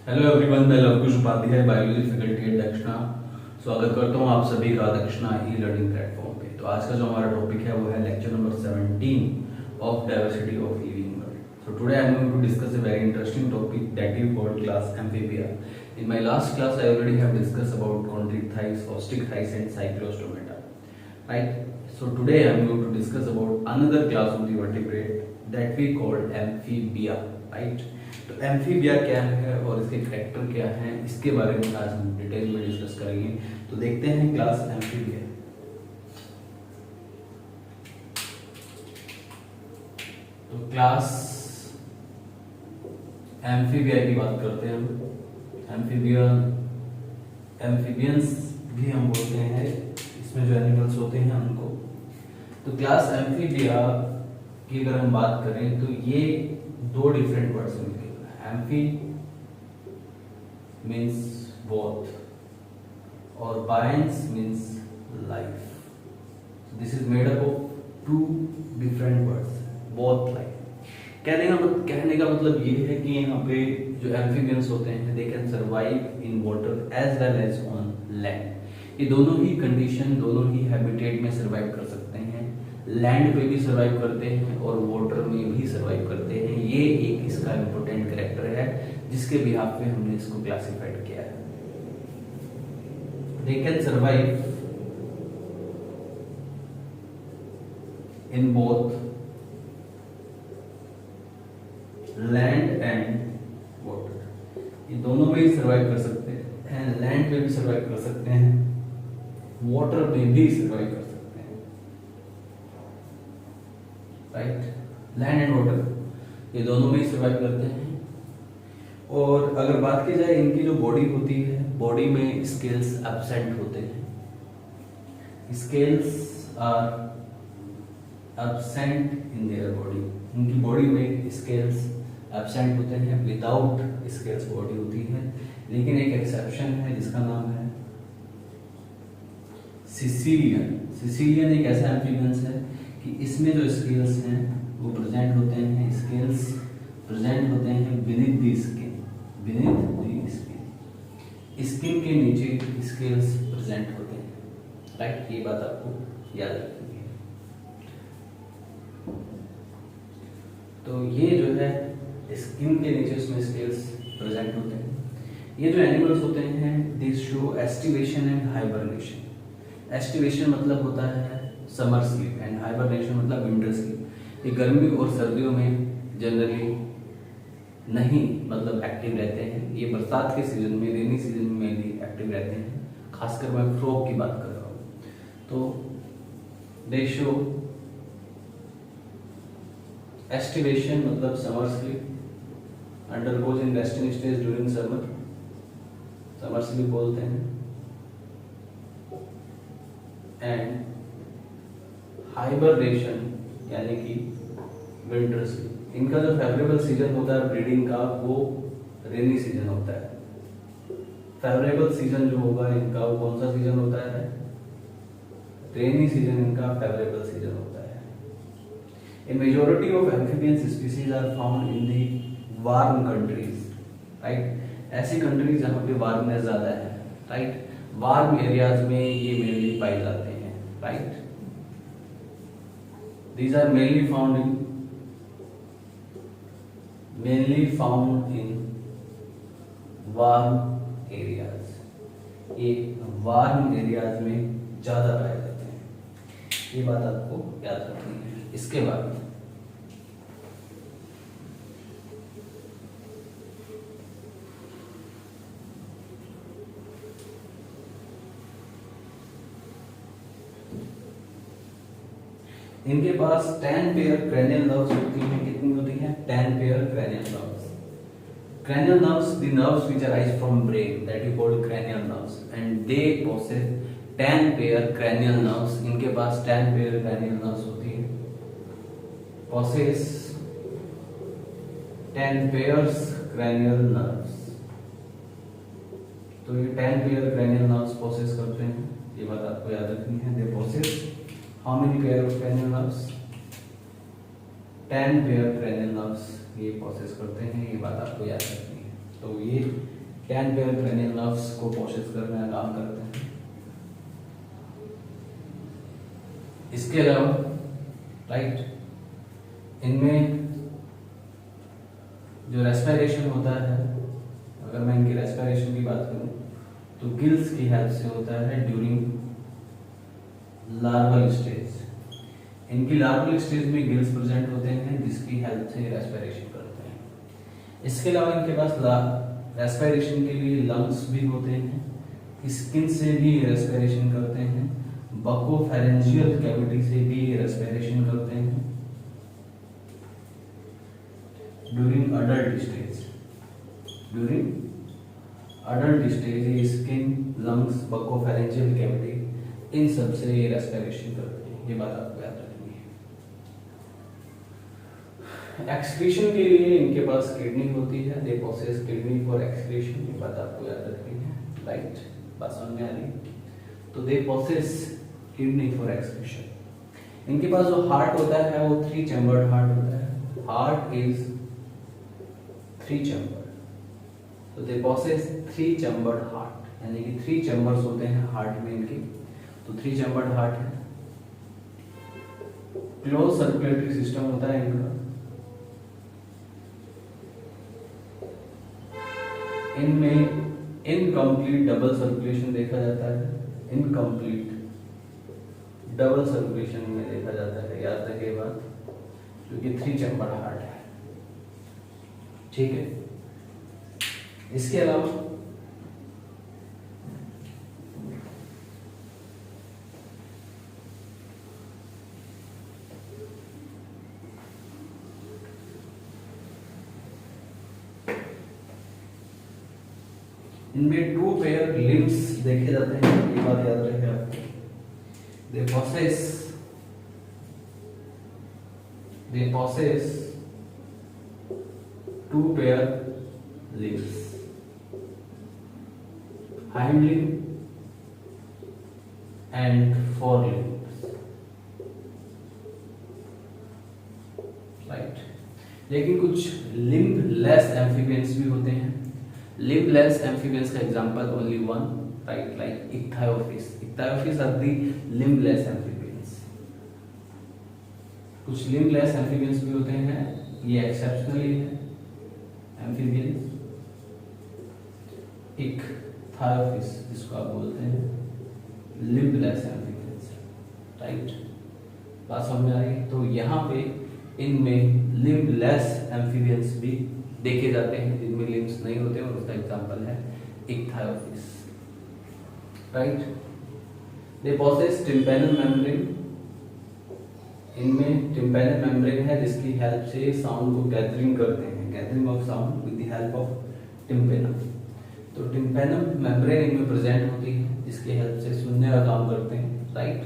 Hello everyone, मैं Lavkush Upadhyay biology faculty at Dakshina स्वागत करता हूं आप सभी का दक्षिणा ई लर्निंग प्लेटफॉर्म पे। तो आज का जो हमारा टॉपिक है वो है lecture number 17 of diversity of living world. So today I am going to discuss a very interesting topic that is called class amphibia. In my last class I already have discuss about chondrichthyes, osteichthyes and cyclostomata, right? So today I am going to discuss about another class of the vertebrate that we called amphibia, right? तो amphibia क्या है और इसके character क्या हैं, इसके बारे में आज हम डिटेल में डिस्कस करेंगे। तो देखते हैं क्लास एम्फीबिया। तो क्लास एम्फीबिया की बात करते हैं हम। एम्फीबिया, एम्फीबियंस भी हम बोलते हैं, इसमें जो एनिमल्स होते हैं उनको। तो क्लास एम्फीबिया की अगर हम बात करें तो ये दो डिफरेंट वर्ड्स मिलके एम्फी मीन्स बोथ और bios means life. This is made up of two different words, both life. कहने का मतलब ये है कि यहाँ पे जो एम्फीबियंस होते हैं they can survive in water as well as on land. ये दोनों ही कंडीशन, दोनों ही हैबिटेट में सर्वाइव कर सकते हैं। लैंड पे भी सर्वाइव करते हैं और वाटर में भी सर्वाइव करते हैं। ये एक इसका इम्पोर्टेंट कैरेक्टर है जिसके बिहाफ पे हमने इसको क्लासिफाइड किया है। दे can survive in both land and water. ये दोनों में ही सर्वाइव कर सकते हैं, लैंड पे भी सर्वाइव कर सकते हैं, वाटर में भी सर्वाइव कर सकते हैं, राइट? लैंड एंड वाटर ये दोनों में ही सर्वाइव करते हैं। और अगर बात की जाए इनकी जो बॉडी होती है, बॉडी में स्केल्स एब्सेंट होते हैं। Scales are absent in their body. इनकी बॉडी में स्केल्स एब्सेंट होते हैं, विदाउट स्केल्स बॉडी होती है। लेकिन एक एक्सेप्शन है जिसका नाम है सिसिलियन। सिसिलियन एक ऐसा एम्फीबियंस है कि इसमें जो स्केल्स हैं वो प्रेजेंट होते हैं, स्केल्स प्रेजेंट होते हैं beneath the skin, beneath the skin, skin के नीचे स्केल्स प्रेजेंट होते हैं, राइट? ये बात आपको याद रखनी है। तो ये जो है स्किन के नीचे उसमें स्केल्स प्रेजेंट होते हैं। ये जो एनिमल्स होते हैं दे show aestivation and hibernation. Aestivation मतलब होता है समर स्लीप एंड हाइबरनेशन मतलब विंटर स्लीप। ये गर्मी और सर्दियों में जनरली नहीं मतलब एक्टिव रहते हैं। ये बरसात के सीजन में, रेनी सीजन में भी एक्टिव रहते हैं। खासकर मैं फ्रॉग की बात कर रहा हूँ। तो दे शो एस्टिवेशन मतलब summer sleep, undergoes in resting stage during summer, summer sleep बोलते हैं। एंड हाइबरनेशन यानी कि विंटर स्लीप। इनका जो फेवरेबल सीजन होता है ब्रीडिंग का वो रेनी सीजन होता है। फेवरेबल सीजन जो होगा इनका वो कौन सा सीजन होता है? रेनी सीजन इनका फेवरेबल सीजन होता है। A majority of amphibians species are found in the warm countries, right? ऐसी कंट्रीज जहाँ पे वार्मनेस ज्यादा है, राइट? वार्म एरियाज में ये मेनली पाए जाते हैं, right? These are mainly found in warm areas. ये वार्म एरियाज में ज्यादा पाए जाते हैं। ये बात आपको याद रखनी है। इसके बाद इनके पास 10 पेयर cranial nerves होती हैं। कितनी होती हैं? 10 pair cranial nerves. Cranial nerves, the nerves which arise from brain, that is called cranial nerves, and they possess 10 pair cranial nerves. इनके पास 10 पेयर cranial nerves होती हैं। Possess 10 pairs cranial nerves. तो ये 10 पेयर cranial nerves possess करते हैं। ये बात आपको याद रखनी है। They possess how many pair of cranial nerves? 10 pair cranial nerves ये प्रोसेस करते हैं। ये बात आपको याद रखनी है। तो ये कैन पेयर क्रेनियल नर्व्स को प्रोसेस करने का काम करते हैं। इसके अलावा राइट, इनमें जो रेस्पिरेशन होता है, अगर मैं इनकी रेस्पिरेशन की बात करूं तो गिल्स की हेल्प से होता है ड्यूरिंग लार्वल स्टेज। इनकी लार्वल स्टेज में गिल्स प्रेजेंट होते हैं जिसकी हेल्प से रेस्पिरेशन करते हैं। इसके अलावा इनके पास रेस्पिरेशन के लिए लंग्स भी होते हैं, स्किन से भी रेस्पिरेशन करते हैं, बकोफेरेंजियल कैविटी से भी रेस्पिरेशन करते हैं during adult stage. During adult stage ये स्किन, लंग्स, बकोफेरेंजियल कैविटी इन सब से ये रेस्पिरेशन करते हैं। ये बात आपको याद रखनी है। एक्सक्रीशन के लिए इनके पास किडनी होती है, दे पोसेस किडनी फॉर एक्सक्रीशन। ये बात आपको याद रखनी है। राइट, बात समझ में आ रही? तो दे पोसेस किडनी फॉर एक्सक्रीशन। इनके पास जो हार्ट होता है वो 3 चैम्बर्ड हार्ट होता है। हार्ट इज 3 चैम्बर, तो दे पोसेस 3 चैम्बर्ड हार्ट, यानी कि 3 चैम्बर्स होते हैं हार्ट में इनके। तो 3 चैम्बर्ड हार्ट है। क्लोज सर्कुलेटरी सिस्टम होता है इनका। इनमें इनकम्प्लीट डबल सर्कुलेशन देखा जाता है। इनकम्प्लीट डबल सर्कुलेशन में देखा जाता है, याद रखिए बात, क्योंकि 3 चैम्बर हार्ट है। ठीक है। इसके अलावा इनमें 2 पेयर लिम्स देखे जाते हैं। ये बात याद रखें आपको। They possess 2 pair limbs, hind limb and forelimbs, right? लेकिन कुछ लिम्ब लेस एम्फीबियंस भी होते हैं। लिम्ब लेस एम्फीबियंस का example only one, right, like ichthyophis. Ichthyophis are the limb less amphibians. कुछ लिम्ब लेस एम्फीबियंस भी होते हैं, ये एक्सेप्शनली है एम्फीबियंस। इक्थायोफिस जिसको आप बोलते हैं लिम्ब लेस एम्फीबियंस, राइट। बात समझ में आ रही? तो यहाँ पे इनमें लिम्ब लेस एम्फीबियंस भी देखे जाते हैं जिनमें लिम्स नहीं होते, और उसका एग्जांपल है इक्थायोफिस, राइट। दे पोसेस टिम्पैनल मेम्ब्रेन। इनमें टिम्पैनल मेम्ब्रेन है जिसकी हेल्प से साउंड को गैदरिंग करते हैं, gathering of sound with the help of tympanal. तो टिम्पैनल मेम्ब्रेन इनमें प्रेजेंट होती है जिसकी हेल्प से सुनने का काम करते हैं, राइट।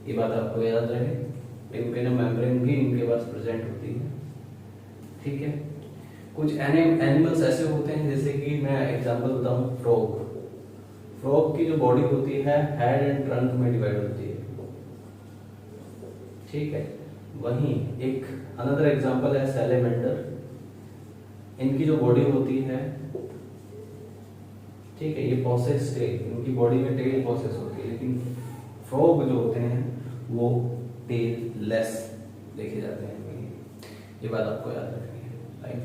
ये बात आपको याद रहे। टिम्पैनल मेम्ब्रेन भी इनके पास प्रेजेंट होती है, ठीक है। कुछ एनिमल्स ऐसे होते हैं, जैसे कि मैं एग्जांपल बताऊं, फ्रॉग। फ्रॉग की जो बॉडी होती है हेड एंड ट्रंक में डिवाइड होती है, ठीक है। वहीं एक अनदर एग्जांपल है सैलेमेंडर। इनकी जो बॉडी होती है, ठीक है, ये पोसेस टेल, इनकी बॉडी में टेल पोसेस होती है, लेकिन फ्रॉग जो होते हैं वो टेल लेस देखे जाते हैं। ये बात आपको याद रखनी है, राइट।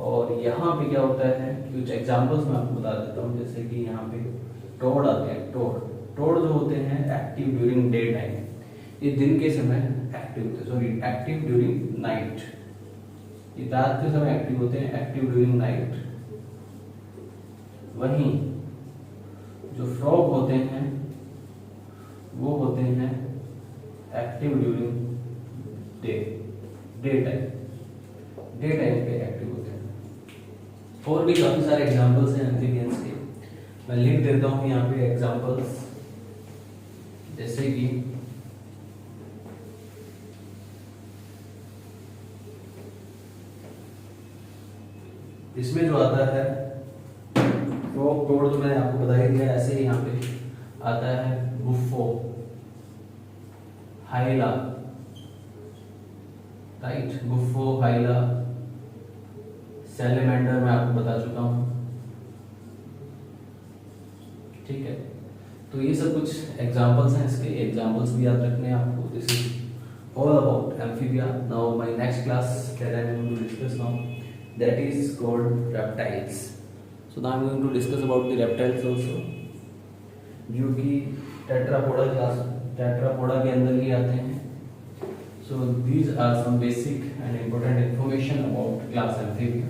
और यहाँ पे क्या होता है, कुछ एग्जांपल्स मैं आपको बता देता हूँ, जैसे कि यहाँ पे टोड आते हैं। टोड जो होते हैं एक्टिव ड्यूरिंग डे टाइम, ये दिन के समय एक्टिव होते हैं, सॉरी एक्टिव ड्यूरिंग नाइट, ये रात के समय एक्टिव होते हैं, एक्टिव ड्यूरिंग नाइट। वहीं जो फ्रॉग होते हैं वो होते हैं एक्टिव ड्यूरिंग डे टाइम पे एक्टिव होते हैं। और भी काफी सारे एग्जांपल्स हैं एम्फीबियंस के, मैं लिख देता हूं यहाँ पे एग्जांपल्स, जैसे कि इसमें जो आता है फ्रॉग, टोड तो मैंने आपको बता ही दिया। ऐसे ही यहाँ पे आता है बुफो, हाइला, राइट, बुफो, हाइला, सैलेमेंडर मैं आपको बता चुका हूँ, ठीक है, तो ये सब कुछ एग्जांपल्स हैं, इसके एग्जांपल्स भी याद रखने हैं आपको। This is all about amphibia. Now my next class that I am going to discuss now, that is called reptiles. So now I am going to discuss about the reptiles also, जो कि Tetrapoda class, Tetrapoda के अंदर ही आते हैं. So these are some basic and important information about class amphibia.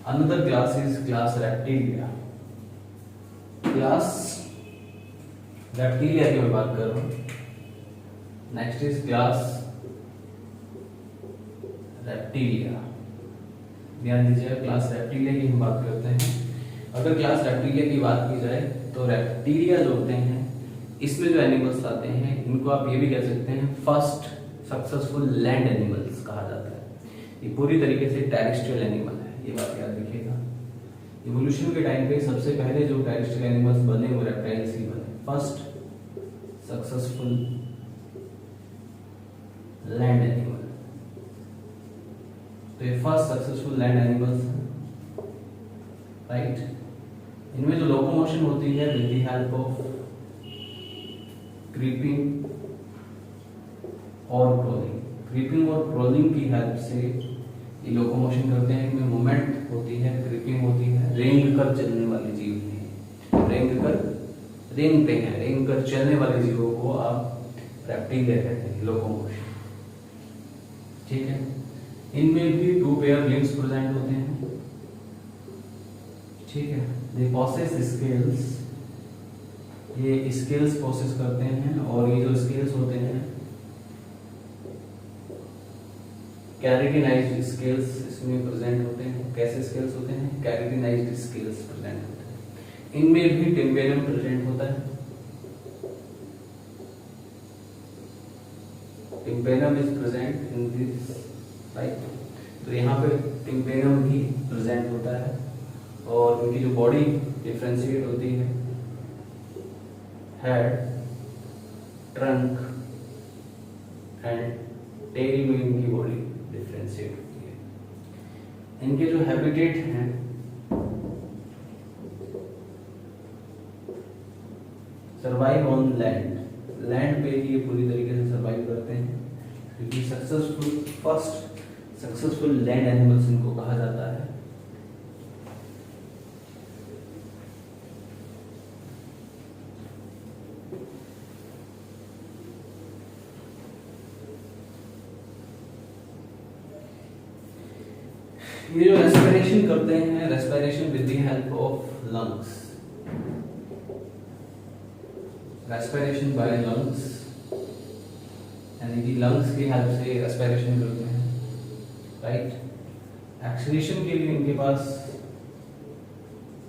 Another class is class reptilia. Class reptilia की मैं बात कर रहा हूँ. Next is class reptilia. ध्यान दीजिएगा, क्लास रेप्टिलिया की हम बात करते हैं. अगर क्लास रेप्टिलिया की बात की जाए तो रेप्टिलिया जो होते हैं, इसमें जो एनिमल्स आते हैं इनको आप ये भी कह सकते हैं फर्स्ट सक्सेसफुल लैंड एनिमल्स कहा जाता है. ये पूरी तरीके से टेरेस्ट्रियल एनिमल है, ये बात याद रखिएगा. इवोल्यूशन के टाइम पे सबसे पहले जो टेरेस्ट्रियल एनिमल्स बने वो रेप्टाइल्स ही बने. फर्स्ट सक्सेसफुल लैंड एनिमल, तो ये फर्स्ट सक्सेसफुल लैंड एनिमल्स हैं, राइट. इनमें जो लोकोमोशन होती है with the help of creeping और क्रोलिंग. क्रीपिंग और क्रोलिंग की हेल्प से ये लोकोमोशन करते हैं. इनमें मूवमेंट होती है, क्रीपिंग होती है. रेंग कर चलने वाले जीव हैं, रेंग कर चलने वाले जीवों को आप रेप्टिलिया कहते हैं. लोकोमोशन, ठीक है. इनमें भी 2 पेयर लिम्स प्रेजेंट होते हैं, ठीक है. दे पोसेस स्केल्स, ये स्केल्स पोसेस करते हैं. और ये जो स्केल्स होते हैं कैरेटिनाइज्ड स्केल्स इसमें प्रेजेंट होते हैं. कैसे स्केल्स होते हैं? कैरेटिनाइज्ड स्केल्स प्रेजेंट होते हैं. इनमें भी टिम्पेरम प्रेजेंट होता है. Tympanum is present in this, right. तो यहाँ पे टिम्पेरम भी प्रेजेंट होता है. और उनकी जो बॉडी डिफरेंशिएट होती है, हेड, ट्रंक एंड टेल में इनकी बॉडी डिफरेंशिएट होती है. इनके जो हैबिटेट हैं, सर्वाइव ऑन लैंड. लैंड पे ही ये पूरी तरीके से सर्वाइव करते हैं, क्योंकि फर्स्ट सक्सेसफुल लैंड एनिमल्स इनको कहा जाता है. ये जो रेस्पिरेशन करते हैं, respiration with the help of lungs, respiration by lungs, यानी कि लंग्स की हेल्प से रेस्पिरेशन करते हैं, राइट. एक्सक्रीशन के लिए इनके पास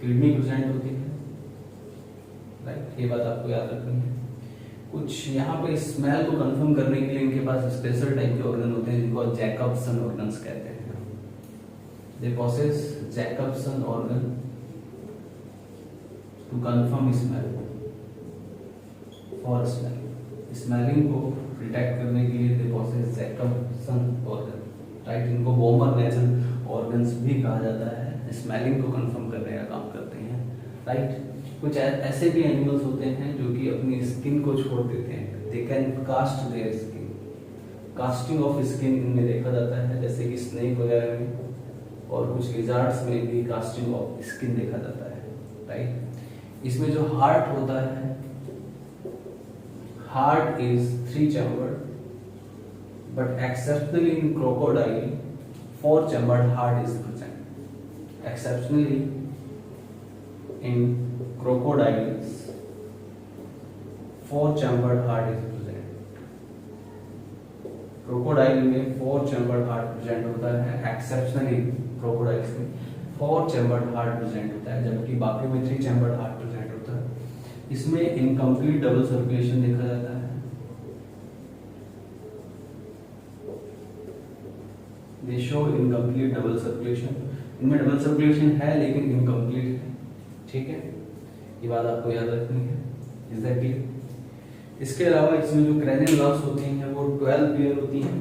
किडनी प्रेजेंट होती है, राइट. ये बात आपको याद रखनी है. कुछ यहाँ पे स्मेल को कंफर्म करने के लिए इनके पास स्पेशल टाइप के ऑर्गन होते हैं जिनको जैकबसन ऑर्गन्स कहते हैं. They possess Jacobson organ to confirm smell. For smell, smelling को डिटेक्ट करने के लिए they possess Jacobson organ, right. इनको वॉर्मर नेजल ऑर्गन्स भी कहा जाता है. स्मेलिंग को कंफर्म करने का काम करते हैं, राइट. कुछ ऐसे भी एनिमल्स होते हैं जो कि अपनी स्किन को छोड़ देते हैं. They can cast their skin. Casting of skin इनमें देखा जाता है, जैसे कि स्नेक वगैरह में, और कुछ लिजार्ड्स में भी कास्टिंग ऑफ स्किन देखा जाता है, राइट. इसमें जो हार्ट होता है, heart is 3 chambered, but exceptionally in crocodile 4 chambered heart is present. Exceptionally in crocodiles 4 chambered heart is present. Crocodile में 4 चैम्बर्ड हार्ट प्रेजेंट होता है. एक्सेप्शनली क्रोकोडाइल्स में 4 चैम्बर्ड हार्ट प्रेजेंट होता है, जबकि बाकी में 3 चैम्बर्ड हार्ट प्रेजेंट होता है. इसमें इनकम्प्लीट डबल सर्कुलेशन देखा जाता है. दे शो इनकम्प्लीट डबल सर्कुलेशन. इनमें डबल सर्कुलेशन है लेकिन इनकम्प्लीट है, ठीक है. ये बात आपको याद रखनी है. Is that clear? इसके अलावा इसमें जो क्रैनियल नर्व्स होती हैं वो 12 पेयर होती हैं.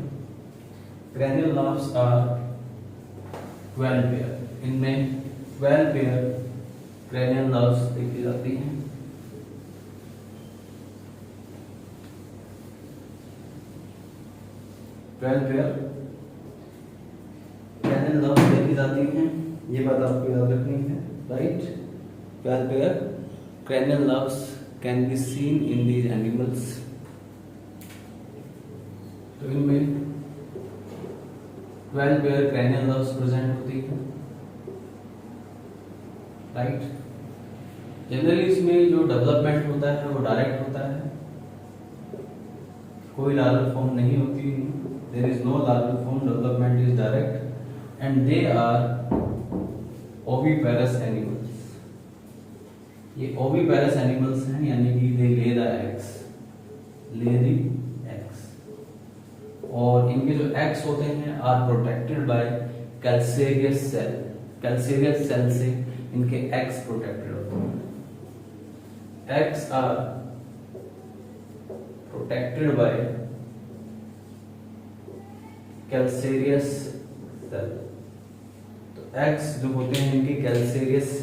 Cranial nerves are 12 pair. इनमें 12 पेयर क्रैनियल नर्व्स देखी जाती हैं. 12 पेयर cranial nerves देखी जाती हैं, ये बात आपको याद रखनी है, right. 12 pair cranial nerves can be seen in these animals। तो इनमें 12 पेयर cranial nerves प्रेजेंट होती है, राइट। जनरली इसमें जो डेवलपमेंट होता है वो डायरेक्ट होता है, कोई लार्वल फॉर्म नहीं होती, there is no larval form, development is direct and they are oviparous animals. ये ओविपेरस एनिमल्स हैं, यानी कि they lay the eggs, lay the eggs, और इनके जो एग्स होते हैं are protected by calcareous shell. Calcareous shell से इनके एग्स प्रोटेक्टेड होते हैं। Eggs are protected by calcareous cell। तो eggs जो होते हैं इनके calcareous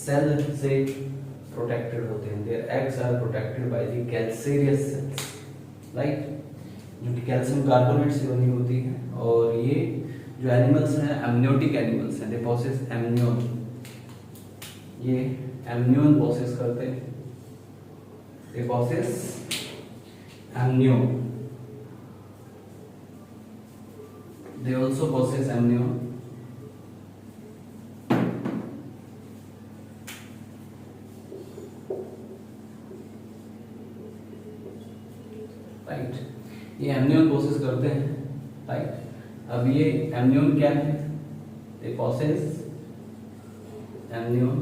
cell से protected होते हैं। Their eggs are protected by the calcareous cells, right? जो कि कैल्शियम कार्बोनेट से बनी होती है। और ये जो एनिमल्स हैं एमनियोटिक एनिमल्स हैं, they possess amnion। ये amnion possess करते हैं, they possess amnion, they also possess amnion, right. ये amnion possess करते हैं, राइट। अब ये amnion क्या है, they possess amnion।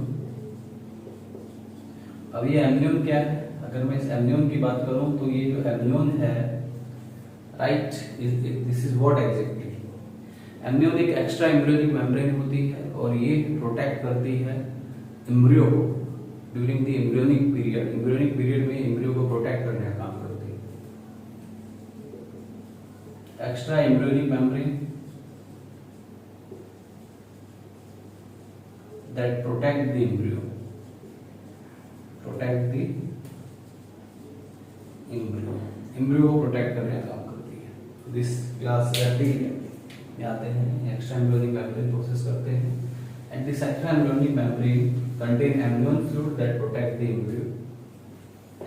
अब ये amnion क्या है, अगर मैं इस एमनियन की बात करूं तो ये जो एमनियन है, right, this is what exactly. Amnion एक एक्स्ट्रा एम्ब्रियोनिक मेम्ब्रेन होती है और ये प्रोटेक्ट करती है एम्ब्रियो को during the embryonic period. Embryonic period में एम्ब्रियो को प्रोटेक्ट करने का काम करती है। Extra embryonic membrane that protect the embryo, protect the embryo को प्रोटेक्ट करने का काम करती है। दिस क्लास रेप्टिलिया में आते हैं, एक्स्ट्रा एम्ब्रियोनिक मेम्ब्रेन प्रोसेस करते हैं and this extra embryonic membrane contain amnion fluid that protect the embryo.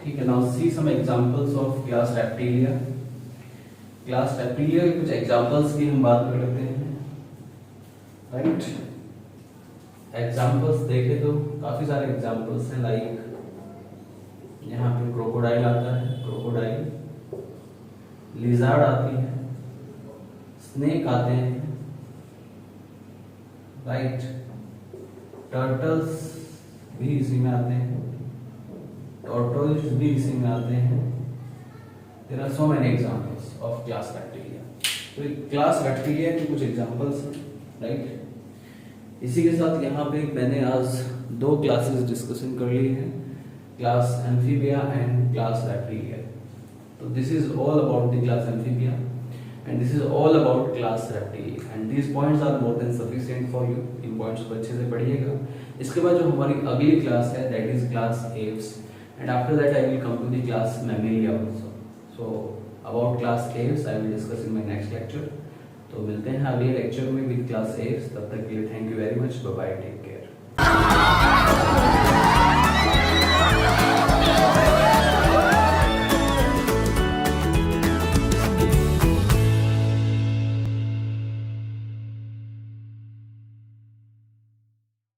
ठीक है, now see some examples of class reptilia. Class reptilia के कुछ एग्जांपल्स की हम बात कर लेते हैं, राइट। एग्जांपल्स देखें तो काफी सारे एग्जांपल्स हैं, लाइक यहाँ पे क्रोकोडाइल आता है, क्रोकोडाइल, लिजार्ड आती है, स्नेक आते हैं, राइट, टर्टल्स भी इसी में आते हैं, टॉर्टोइज भी इसी में आते हैं। There are so many examples of class bacteria. तो क्लास बैक्टीरिया के कुछ एग्जांपल्स हैं, राइट। इसी के साथ यहाँ पे मैंने आज 2 क्लासेस डिस्कशन कर ली है, class amphibia and class reptilia। So this is all about the class amphibia and this is all about class reptilia and these points are more than sufficient for you। In points को अच्छे से पढ़िएगा। इसके बाद जो हमारी अगली class है that is class apes and after that I will come to the class mammalia also। So about class apes I will discuss in my next lecture। तो मिलते हैं अगले लेक्चर में with class apes। तब तक के लिए thank you very much, bye bye, take care।